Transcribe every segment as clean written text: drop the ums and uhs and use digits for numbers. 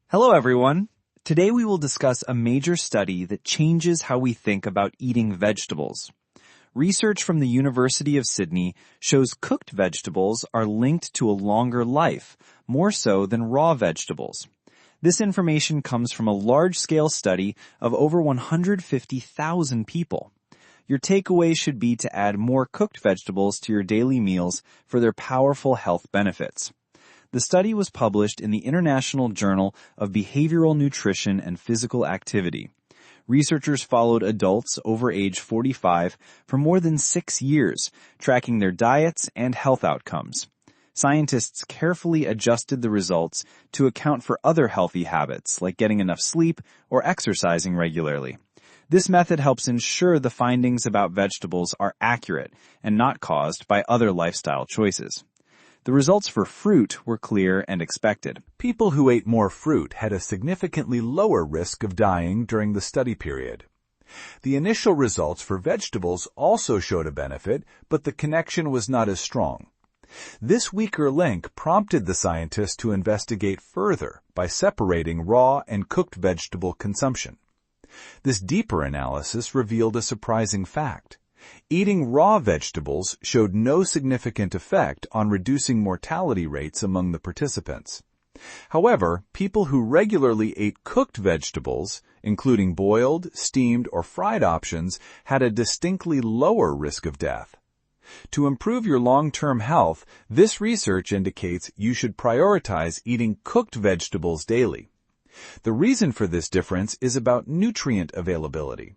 Hello, everyone. Today we will discuss a major study that changes how we think about eating vegetables. Research from the University of Sydney shows cooked vegetables are linked to a longer life, more so than raw vegetables. This information comes from a large-scale study of over 150,000 people. Your takeaway should be to add more cooked vegetables to your daily meals for their powerful health benefits. The study was published in the International Journal of Behavioral Nutrition and Physical Activity. Researchers followed adults over age 45 for more than 6 years, tracking their diets and health outcomes. Scientists carefully adjusted the results to account for other healthy habits, like getting enough sleep or exercising regularly. This method helps ensure the findings about vegetables are accurate and not caused by other lifestyle choices. The results for fruit were clear and expected. People who ate more fruit had a significantly lower risk of dying during the study period. The initial results for vegetables also showed a benefit, but the connection was not as strong. This weaker link prompted the scientists to investigate further by separating raw and cooked vegetable consumption. This deeper analysis revealed a surprising fact. Eating raw vegetables showed no significant effect on reducing mortality rates among the participants. However, people who regularly ate cooked vegetables, including boiled, steamed, or fried options, had a distinctly lower risk of death. To improve your long-term health, this research indicates you should prioritize eating cooked vegetables daily. The reason for this difference is about nutrient availability.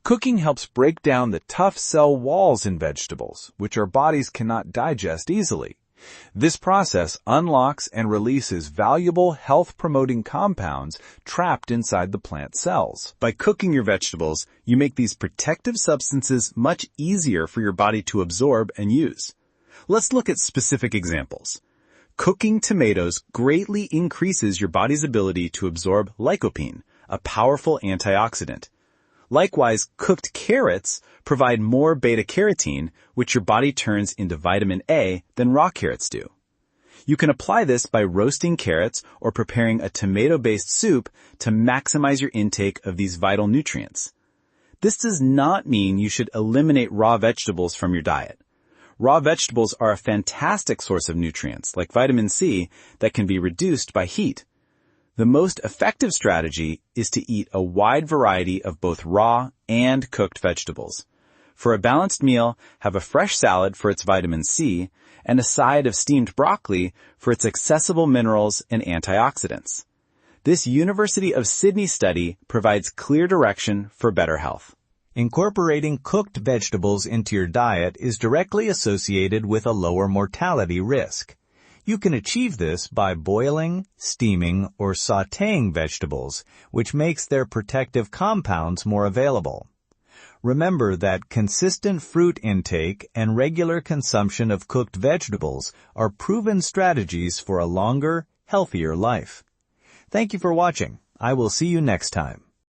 Cooking helps break down the tough cell walls in vegetables, which our bodies cannot digest easily. This process unlocks and releases valuable health-promoting compounds trapped inside the plant cells. By cooking your vegetables, you make these protective substances much easier for your body to absorb and use. Let's look at specific examples. Cooking tomatoes greatly increases your body's ability to absorb lycopene, a powerful antioxidant. Likewise, cooked carrots provide more beta-carotene, which your body turns into vitamin A than raw carrots do. You can apply this by roasting carrots or preparing a tomato-based soup to maximize your intake of these vital nutrients. This does not mean you should eliminate raw vegetables from your diet. Raw vegetables are a fantastic source of nutrients, like vitamin C, that can be reduced by heat. The most effective strategy is to eat a wide variety of both raw and cooked vegetables. For a balanced meal, have a fresh salad for its vitamin C and a side of steamed broccoli for its accessible minerals and antioxidants. This University of Sydney study provides clear direction for better health. Incorporating cooked vegetables into your diet is directly associated with a lower mortality risk. You can achieve this by boiling, steaming, or sautéing vegetables, which makes their protective compounds more available. Remember that consistent fruit intake and regular consumption of cooked vegetables are proven strategies for a longer, healthier life. Thank you for watching. I will see you next time.